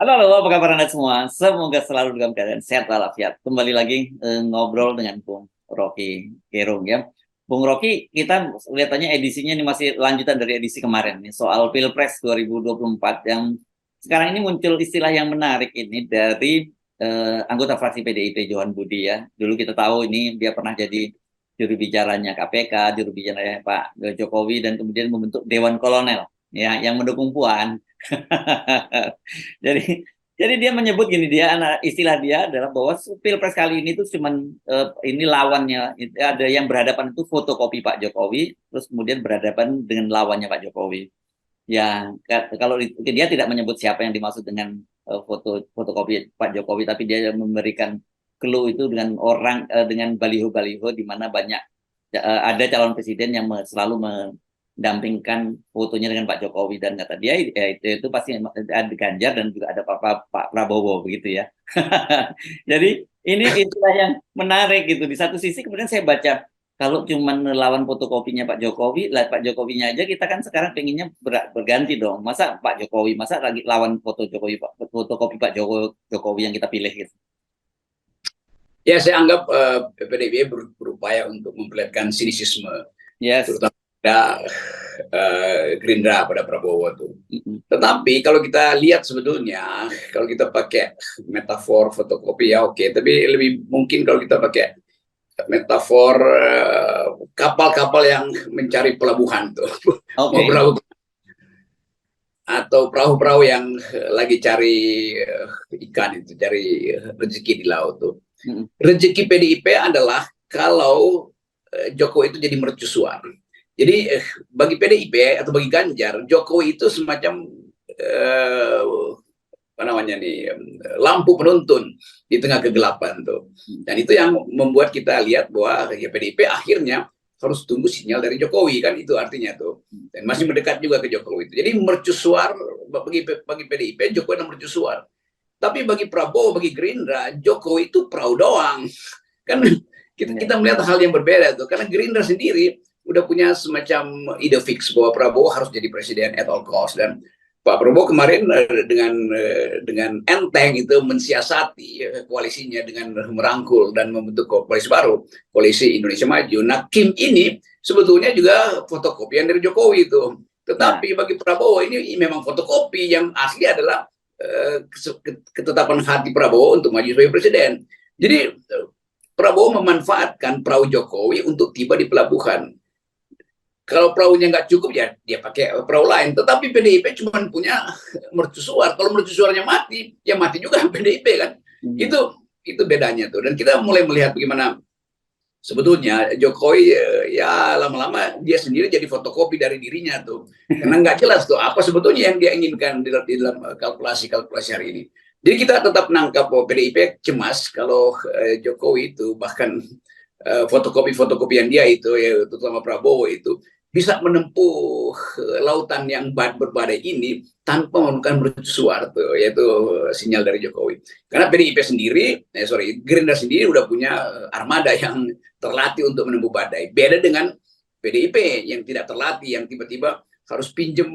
Halo, halo, apa kabar Anda semua? Semoga selalu dalam keadaan sehat walafiat. Kembali lagi ngobrol dengan Bung Rocky Gerung ya. Bung Rocky, kita kelihatannya edisinya ini masih lanjutan dari edisi kemarin nih, soal Pilpres 2024 yang sekarang ini muncul istilah yang menarik ini dari anggota fraksi PDIP Johan Budi ya. Dulu kita tahu ini dia pernah jadi juru bicaranya KPK, juru bicaranya Pak Jokowi dan kemudian membentuk Dewan Kolonel ya yang mendukung Puan. Jadi jadi dia menyebut gini, istilah dia adalah bahwa Pilpres kali ini tuh cuman ini lawannya ada yang berhadapan itu fotokopi Pak Jokowi, terus kemudian berhadapan dengan lawannya Pak Jokowi. Ya, kalau dia tidak menyebut siapa yang dimaksud dengan fotokopi Pak Jokowi, tapi dia memberikan clue itu dengan dengan baliho-baliho di mana banyak ada calon presiden yang selalu mendampingkan fotonya dengan Pak Jokowi dan kata dia ya, itu pasti ada Ganjar dan juga ada Pak Prabowo begitu ya. Jadi ini istilah yang menarik gitu. Di satu sisi kemudian saya baca kalau cuma lawan fotokopinya Pak Jokowi, lah Pak Jokowinya aja kita kan sekarang pengennya berganti dong. Masa Pak Jokowi, masa lagi lawan fotokopi Pak Jokowi yang kita pilih gitu. Ya, saya anggap PDIP berupaya untuk memperlihatkan sinisisme, Yes. terutama pada Gerindra, pada Prabowo tuh. Mm-mm. Tetapi kalau kita lihat sebetulnya, kalau kita pakai metafor fotokopi ya oke, tapi lebih mungkin kalau kita pakai metafor kapal-kapal yang mencari pelabuhan tuh, mau Oke. berlabuh atau perahu-perahu yang lagi cari ikan itu, cari rezeki di laut tuh. Mm-mm. Rezeki PDIP adalah kalau Jokowi itu jadi mercusuar. Jadi bagi PDIP atau bagi Ganjar, Jokowi itu semacam eh, apa namanya nih, lampu penuntun di tengah kegelapan tuh. Dan itu yang membuat kita lihat bahwa ya PDIP akhirnya harus tunggu sinyal dari Jokowi, kan itu artinya tuh. Dan masih mendekat juga ke Jokowi itu. Jadi mercusuar bagi PDIP, Jokowi adalah mercusuar. Tapi bagi Prabowo, bagi Gerindra, Jokowi itu perahu doang. Kan kita melihat hal yang berbeda tuh. Karena Gerindra sendiri udah punya semacam ide fix bahwa Prabowo harus jadi presiden at all cost. Dan Pak Prabowo kemarin dengan enteng itu mensiasati koalisinya dengan merangkul dan membentuk koalisi baru, koalisi Indonesia Maju. Nah, Kim ini sebetulnya juga fotokopian dari Jokowi itu. Tetapi bagi Prabowo ini memang fotokopi, yang asli adalah ketetapan hati Prabowo untuk maju sebagai presiden. Jadi Prabowo memanfaatkan perahu Jokowi untuk tiba di pelabuhan. Kalau perahunya nggak cukup ya dia pakai perahu lain. Tetapi PDIP cuma punya mercusuar. Kalau mercusuarnya mati, ya mati juga PDIP kan. Itu bedanya tuh. Dan kita mulai melihat bagaimana sebetulnya Jokowi ya lama-lama dia sendiri jadi fotokopi dari dirinya tuh, karena nggak jelas tuh apa sebetulnya yang dia inginkan di dalam kalkulasi hari ini. Jadi kita tetap nangkap bahwa PDIP cemas kalau Jokowi itu bahkan fotokopi-fotokopian dia itu ya, terutama Prabowo itu bisa menempuh lautan yang berbadai ini tanpa menggunakan mercusuar tuh, yaitu sinyal dari Jokowi. Karena PDIP sendiri, Gerindra sendiri udah punya armada yang terlatih untuk menempuh badai. Beda dengan PDIP yang tidak terlatih, yang tiba-tiba harus pinjem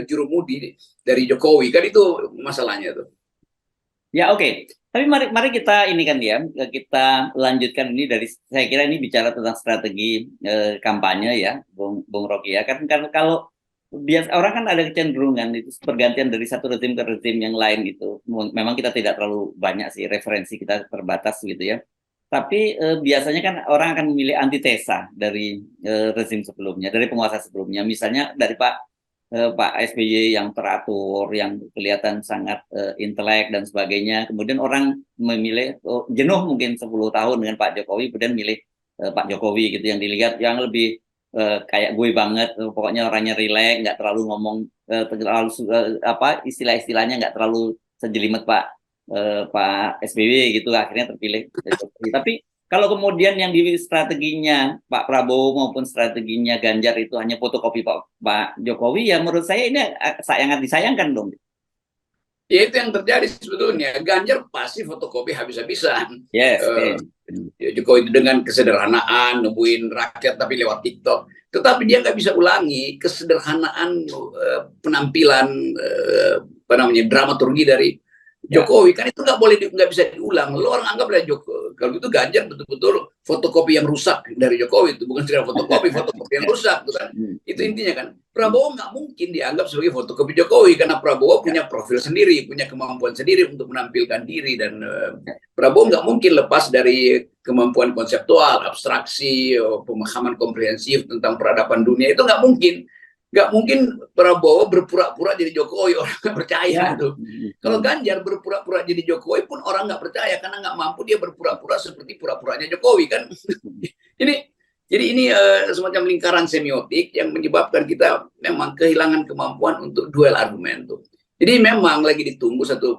jurumudi dari Jokowi. Kan itu masalahnya tuh. Ya oke. Tapi mari kita ini kan ya, kita lanjutkan ini dari saya kira ini bicara tentang strategi kampanye ya, Bung Rocky ya. Kan kalau biasa orang kan ada kecenderungan itu pergantian dari satu rezim ke rezim yang lain gitu. Memang kita tidak terlalu banyak sih referensi kita terbatas gitu ya. Tapi biasanya kan orang akan memilih antitesa dari rezim sebelumnya, dari penguasa sebelumnya. Misalnya dari Pak SBY yang teratur, yang kelihatan sangat intelek dan sebagainya. Kemudian orang memilih jenuh mungkin 10 tahun dengan Pak Jokowi, kemudian milih Pak Jokowi gitu yang dilihat yang lebih kayak gue banget, pokoknya orangnya rileks, nggak terlalu ngomong terlalu apa istilah-istilahnya nggak terlalu sejelimet Pak SBY gitu, akhirnya terpilih Jokowi. Tapi kalau kemudian yang di strateginya Pak Prabowo maupun strateginya Ganjar itu hanya fotokopi Pak Jokowi, ya menurut saya ini sangat disayangkan dong. Ya itu yang terjadi sebetulnya. Ganjar pasti fotokopi habis-habisan. Yes. Jokowi dengan kesederhanaan, nemuin rakyat tapi lewat TikTok. Tetapi dia nggak bisa ulangi kesederhanaan penampilan apa namanya, dramaturgi dari Jokowi, kan itu nggak bisa diulang. Lo orang anggaplah Jokowi, kalau itu Ganjar betul-betul fotokopi yang rusak dari Jokowi, itu bukan sekedar fotokopi yang rusak, itu kan. Itu intinya kan. Prabowo nggak mungkin dianggap sebagai fotokopi Jokowi, karena Prabowo punya profil sendiri, punya kemampuan sendiri untuk menampilkan diri, dan Prabowo nggak mungkin lepas dari kemampuan konseptual, abstraksi, pemahaman komprehensif tentang peradaban dunia, itu nggak mungkin. Nggak mungkin Prabowo berpura-pura jadi Jokowi, orang nggak percaya tuh. Kalau Ganjar berpura-pura jadi Jokowi pun orang nggak percaya, karena nggak mampu dia berpura-pura seperti pura-puranya Jokowi kan. Jadi ini semacam lingkaran semiotik yang menyebabkan kita memang kehilangan kemampuan untuk duel argumen tuh. Jadi memang lagi ditunggu satu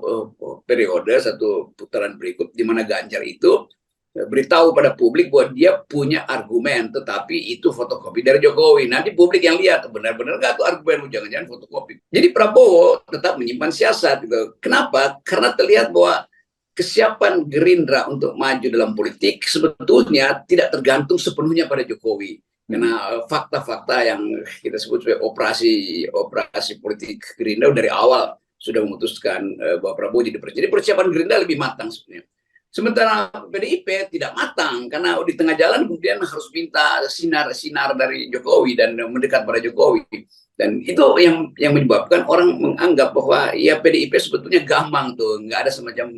periode, satu putaran berikut di mana Ganjar itu beritahu pada publik bahwa dia punya argumen, tetapi itu fotokopi dari Jokowi. Nanti publik yang lihat benar-benar nggak tuh argumen, jangan-jangan fotokopi. Jadi Prabowo tetap menyimpan siasat gitu. Kenapa? Karena terlihat bahwa kesiapan Gerindra untuk maju dalam politik sebetulnya tidak tergantung sepenuhnya pada Jokowi. Karena fakta-fakta yang kita sebut sebagai operasi politik Gerindra dari awal sudah memutuskan bahwa Prabowo jadi presiden. Jadi persiapan Gerindra lebih matang sebenarnya. Sementara PDIP tidak matang, karena di tengah jalan kemudian harus minta sinar-sinar dari Jokowi dan mendekat pada Jokowi. Dan itu yang menyebabkan orang menganggap bahwa ya PDIP sebetulnya gampang tuh, nggak ada semacam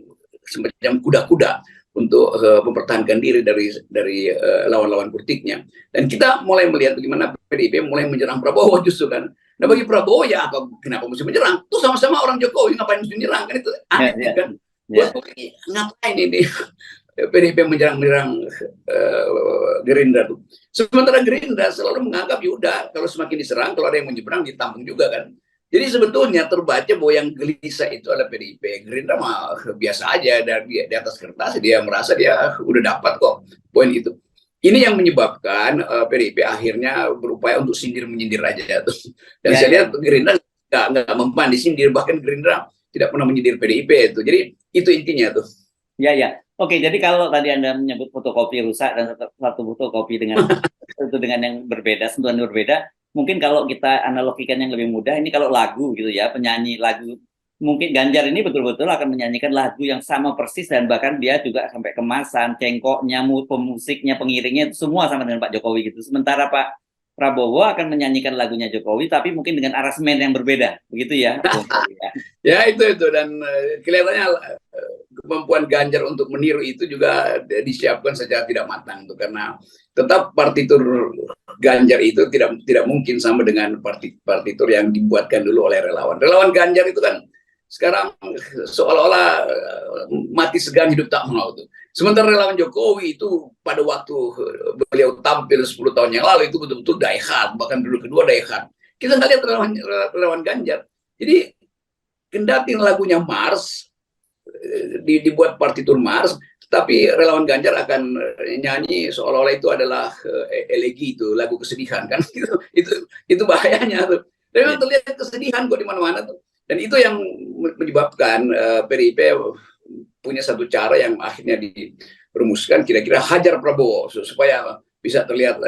kuda-kuda untuk mempertahankan diri dari lawan-lawan politiknya. Dan kita mulai melihat bagaimana PDIP mulai menyerang Prabowo justru kan. Nah bagi Prabowo ya kenapa mesti menyerang? Tuh sama-sama orang Jokowi, ngapain mesti menyerang? Kan itu aneh kan. Ngapain ini PDIP menyerang Gerindra tuh. Sementara Gerindra selalu menganggap yaudah kalau semakin diserang, kalau ada yang menyeberang ditampung juga kan. Jadi sebetulnya terbaca bahwa yang gelisah itu adalah PDIP. Gerindra mah biasa aja, di atas kertas dia merasa dia udah dapat kok poin itu. Ini yang menyebabkan PDIP akhirnya berupaya untuk sindir menyindir aja tuh. Dan saya lihat Gerindra nggak mempan disindir, bahkan Gerindra tidak pernah menyindir PDIP itu. Jadi itu intinya tuh. Ya. Oke, jadi kalau tadi Anda menyebut fotokopi rusak dan satu fotokopi dengan yang berbeda, sentuhan berbeda, mungkin kalau kita analogikan yang lebih mudah, ini kalau lagu gitu ya, penyanyi lagu, mungkin Ganjar ini betul-betul akan menyanyikan lagu yang sama persis, dan bahkan dia juga sampai kemasan, cengkoknya, pemusiknya, pengiringnya, itu semua sama dengan Pak Jokowi gitu. Sementara Pak Prabowo akan menyanyikan lagunya Jokowi, tapi mungkin dengan aransemen yang berbeda, begitu ya? Ya itu, dan kelihatannya kemampuan Ganjar untuk meniru itu juga disiapkan secara tidak matang tuh, karena tetap partitur Ganjar itu tidak mungkin sama dengan partitur yang dibuatkan dulu oleh relawan. Relawan Ganjar itu kan sekarang seolah-olah mati segan hidup tak mau tuh. Sementara relawan Jokowi itu pada waktu beliau tampil 10 tahun yang lalu itu betul-betul die hard, bahkan dulu kedua die hard. Kita nggak lihat relawan Ganjar. Jadi kendati lagunya Mars, dibuat partitur Mars, tapi relawan Ganjar akan nyanyi seolah-olah itu adalah elegi, itu lagu kesedihan kan. Itu bahayanya tuh. Dan memang terlihat kesedihan kok di mana-mana tuh. Dan itu yang menyebabkan PDIP punya satu cara yang akhirnya dirumuskan, kira-kira hajar Prabowo supaya bisa terlihat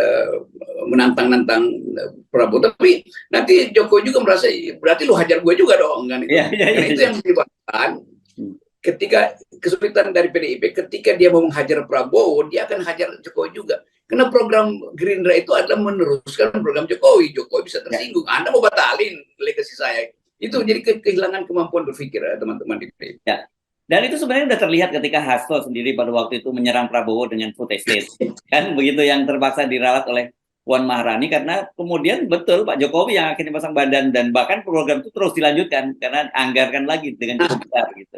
menantang-nantang Prabowo. Tapi nanti Jokowi juga merasa berarti lu hajar gue juga dong kan. Itu yang menyebabkan ketika kesulitan dari PDIP, ketika dia mau menghajar Prabowo, dia akan hajar Jokowi juga. Karena program Gerindra itu adalah meneruskan program Jokowi. Jokowi bisa tersinggung. Anda mau batalin legasi saya. Itu jadi kehilangan kemampuan berpikir teman-teman di PDIP. Ya. Dan itu sebenarnya sudah terlihat ketika Hasto sendiri pada waktu itu menyerang Prabowo dengan food estate. Kan begitu, yang terpaksa diralat oleh Puan Maharani, karena kemudian betul Pak Jokowi yang akhirnya pasang badan, dan bahkan program itu terus dilanjutkan karena anggarkan lagi dengan cukup besar gitu.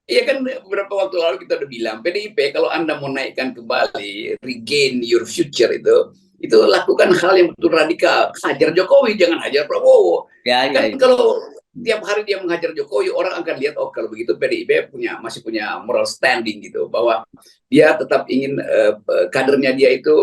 Iya kan, beberapa waktu lalu kita udah bilang PDIP kalau Anda mau naikkan kembali, regain your future, itu lakukan hal yang betul radikal. Hajar Jokowi, jangan hajar Prabowo. Kan kalau tiap hari dia menghajar Jokowi, orang akan lihat, oh kalau begitu PDIP masih punya moral standing gitu, bahwa dia tetap ingin kadernya dia itu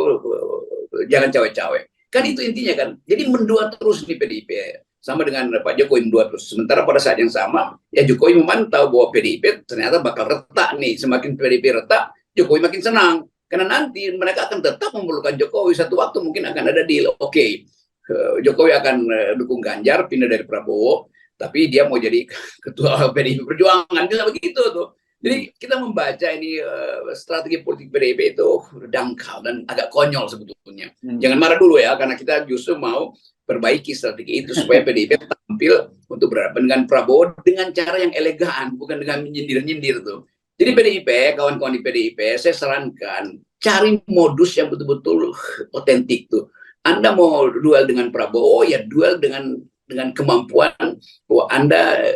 jangan cawe-cawe. Kan itu intinya kan. Jadi mendua terus di PDIP. Sama dengan Pak Jokowi mendua terus. Sementara pada saat yang sama, ya Jokowi memantau bahwa PDIP ternyata bakal retak nih. Semakin PDIP retak, Jokowi makin senang. Karena nanti mereka akan tetap memerlukan Jokowi. Satu waktu mungkin akan ada deal. Oke, Jokowi akan dukung Ganjar, pindah dari Prabowo. tapi dia mau jadi ketua PDIP Perjuangan, bisa begitu tuh. Jadi kita membaca ini strategi politik PDIP itu dangkal dan agak konyol sebetulnya. Jangan marah dulu ya, karena kita justru mau perbaiki strategi itu supaya PDIP tampil untuk berhadapan dengan Prabowo dengan cara yang elegan, bukan dengan nyindir-nyindir tuh. Jadi PDIP, kawan-kawan di PDIP, saya sarankan cari modus yang betul-betul otentik tuh. Anda mau duel dengan Prabowo, ya duel dengan kemampuan bahwa Anda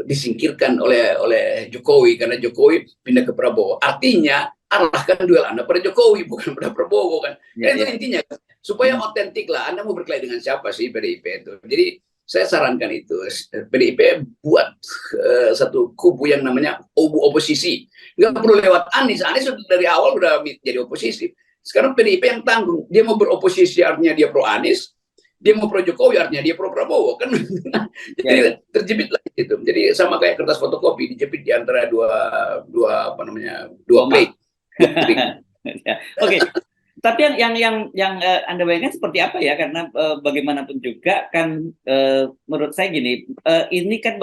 disingkirkan oleh Jokowi karena Jokowi pindah ke Prabowo. Artinya arahkan duel Anda pada Jokowi bukan pada Prabowo kan. Itu intinya supaya otentik lah. Anda mau berkelahi dengan siapa sih PDIP itu? Jadi saya sarankan itu PDIP buat satu kubu yang namanya oposisi. Nggak perlu lewat Anies. Anies dari awal udah jadi oposisi. Sekarang PDIP yang tanggung. Dia mau beroposisi artinya dia pro Anies. Dia mau pro Jokowi artinya dia pro Prabowo kan. Jadi terjepit lah gitu. Jadi sama kayak kertas fotokopi dijepit di antara dua plate. Oke. Tapi yang Anda bayangkan seperti apa ya? Karena bagaimanapun juga kan menurut saya gini, ini kan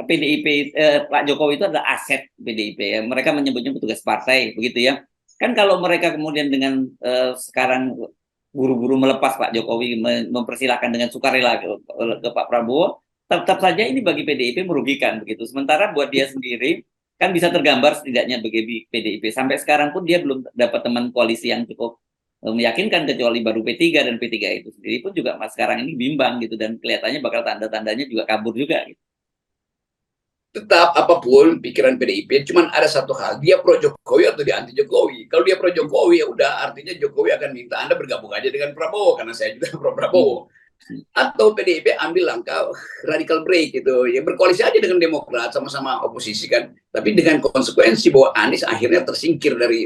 PDIP Pak Jokowi itu adalah aset PDIP ya. Mereka menyebutnya petugas partai begitu ya. Kan kalau mereka kemudian dengan sekarang buru-buru melepas Pak Jokowi, mempersilahkan dengan sukarela ke Pak Prabowo, tetap saja ini bagi PDIP merugikan begitu. Sementara buat dia sendiri kan bisa tergambar setidaknya bagi PDIP. Sampai sekarang pun dia belum dapat teman koalisi yang cukup meyakinkan kecuali baru P3 dan P3 itu sendiri pun juga sekarang ini bimbang gitu dan kelihatannya bakal tanda-tandanya juga kabur juga gitu. Tetap apapun pikiran PDIP, cuman ada satu hal, dia pro Jokowi atau dia anti Jokowi. Kalau dia pro Jokowi ya udah artinya Jokowi akan minta Anda bergabung aja dengan Prabowo karena saya juga pro Prabowo. Atau PDIP ambil langkah radical break gitu, ya berkoalisi aja dengan Demokrat sama-sama oposisi kan, tapi dengan konsekuensi bahwa Anies akhirnya tersingkir dari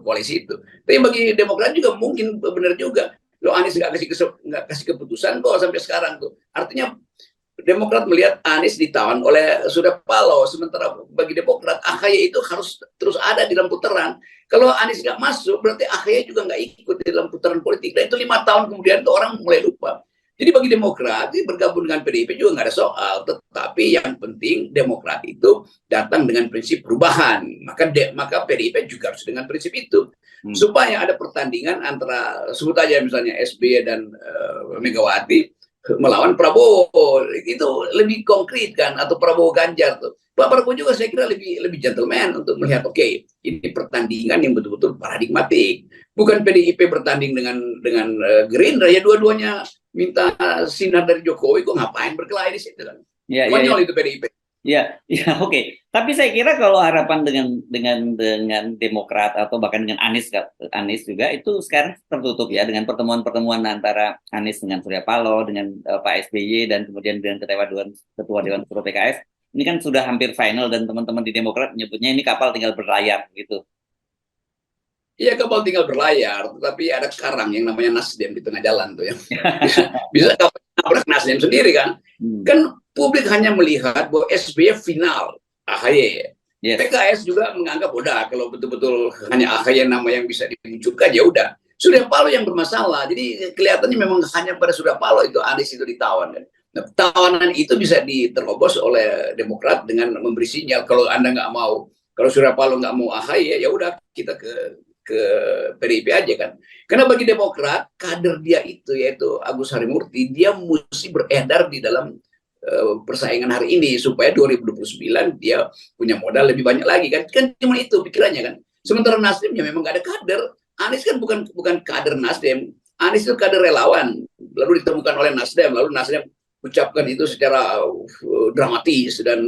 koalisi itu. Tapi bagi Demokrat juga mungkin benar juga, lo Anies nggak kasih keputusan kok sampai sekarang tuh, artinya Demokrat melihat Anies ditawan oleh Surya Paloh, sementara bagi Demokrat AHY itu harus terus ada di dalam putaran. Kalau Anies nggak masuk, berarti AHY juga nggak ikut di dalam putaran politik. Dan itu 5 tahun kemudian tuh orang mulai lupa. Jadi bagi Demokrat, bergabung dengan PDIP juga nggak ada soal. Tetapi yang penting Demokrat itu datang dengan prinsip perubahan. Maka PDIP juga harus dengan prinsip itu. Supaya ada pertandingan antara, sebut aja misalnya SBY dan Megawati, melawan Prabowo, itu lebih konkret kan, atau Prabowo Ganjar tuh. Pak Prabowo juga saya kira lebih gentleman untuk melihat ini pertandingan yang betul-betul paradigmatik. Bukan PDIP bertanding dengan Gerindra, ya dua-duanya minta sinar dari Jokowi, kok ngapain berkelahi di situ kan? Konyol itu PDIP. Ya, oke. Tapi saya kira kalau harapan dengan Demokrat atau bahkan dengan Anies juga itu sekarang tertutup ya dengan pertemuan-pertemuan antara Anies dengan Surya Paloh, dengan Pak SBY dan kemudian dengan Ketua Dewan Suro PKS. Ini kan sudah hampir final dan teman-teman di Demokrat menyebutnya ini kapal tinggal berlayar gitu. Iya, kapal tinggal berlayar, tetapi ada karang yang namanya Nasdem di tengah jalan tuh ya. Bisa nabrak Nasdem sendiri kan? Kan publik hanya melihat bahwa SBY final AHY. PKS juga menganggap udah kalau betul-betul hanya AHY nama yang bisa dimunculkan ya udah. Surya Paloh yang bermasalah. Jadi kelihatannya memang hanya pada Surya Paloh itu Anies itu ditawan kan. Nah, tawanan itu bisa diterobos oleh Demokrat dengan memberi sinyal kalau Anda nggak mau, kalau Surya Paloh nggak mau AHY ya udah kita ke PDIP aja kan. Karena bagi Demokrat kader dia itu yaitu Agus Harimurti, dia mesti beredar di dalam persaingan hari ini supaya 2029 dia punya modal lebih banyak lagi kan cuma itu pikirannya kan. Sementara Nasdem ya memang gak ada kader. Anies kan bukan kader Nasdem, Anies itu kader relawan lalu ditemukan oleh Nasdem, lalu Nasdem ucapkan itu secara dramatis dan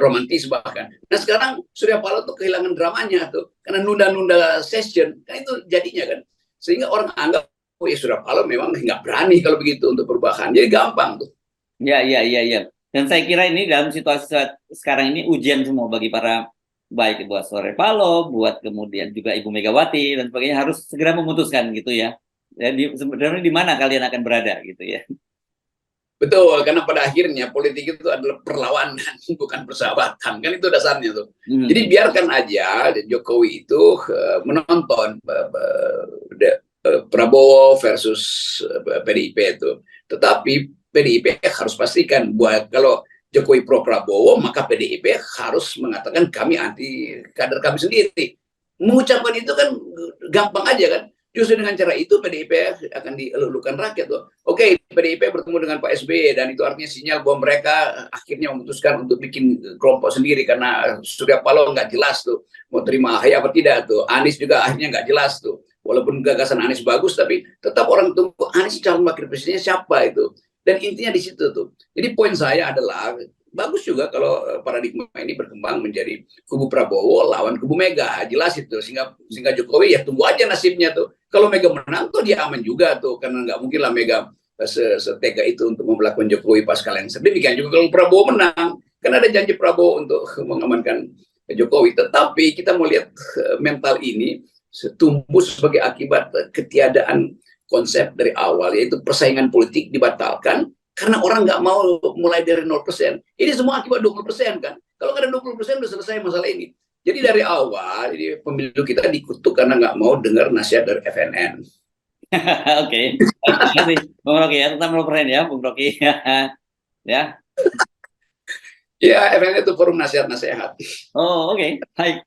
romantis bahkan. Nah sekarang Surya Paloh tuh kehilangan dramanya tuh karena nunda-nunda session kan, itu jadinya kan sehingga orang anggap ya Surya Paloh memang nggak berani kalau begitu untuk perubahan, jadi gampang tuh. Ya. Dan saya kira ini dalam situasi sekarang ini ujian semua bagi para, baik buat Surya Paloh, buat kemudian juga Ibu Megawati dan sebagainya, harus segera memutuskan gitu ya. Sebenarnya di mana kalian akan berada gitu ya. Betul, karena pada akhirnya politik itu adalah perlawanan, bukan persahabatan, kan itu dasarnya tuh. Jadi biarkan aja Jokowi itu menonton Prabowo versus PDIP itu. Tetapi PDIP harus pastikan buat kalau Jokowi pro Prabowo, maka PDIP harus mengatakan kami anti kader kami sendiri. Mengucapkan itu kan gampang aja kan. Justru dengan cara itu PDIP akan dielulukan rakyat tuh. Oke, PDIP bertemu dengan Pak SBY dan itu artinya sinyal bahwa mereka akhirnya memutuskan untuk bikin kelompok sendiri karena Surya Paloh nggak jelas tuh mau terima AHY apa tidak tuh. Anies juga akhirnya nggak jelas tuh. Walaupun gagasan Anies bagus, tapi tetap orang tunggu Anies calon wakil presidennya siapa itu. Dan intinya di situ tuh. Jadi poin saya adalah bagus juga kalau paradigma ini berkembang menjadi kubu Prabowo lawan kubu Mega, jelas itu sehingga Jokowi ya tunggu aja nasibnya tuh. Kalau Mega menang tuh dia aman juga tuh, karena nggak mungkin lah Mega setega itu untuk memperlakukan Jokowi pas kalian. Demikian juga kalau Prabowo menang, kan ada janji Prabowo untuk mengamankan Jokowi. Tetapi kita mau lihat mental ini tumbuh sebagai akibat ketiadaan konsep dari awal, yaitu persaingan politik dibatalkan karena orang nggak mau mulai dari 0%. Ini semua akibat 20% kan. Kalau nggak ada 20% udah selesai masalah ini. Jadi dari awal, jadi pemilu kita dikutuk karena nggak mau dengar nasihat dari FNN. Oke, terima kasih Bung Rocky ya, tetap 0% ya Bung Rocky. Ya. Ya, FNN itu forum nasihat-nasihat. Oh, oke. Baik.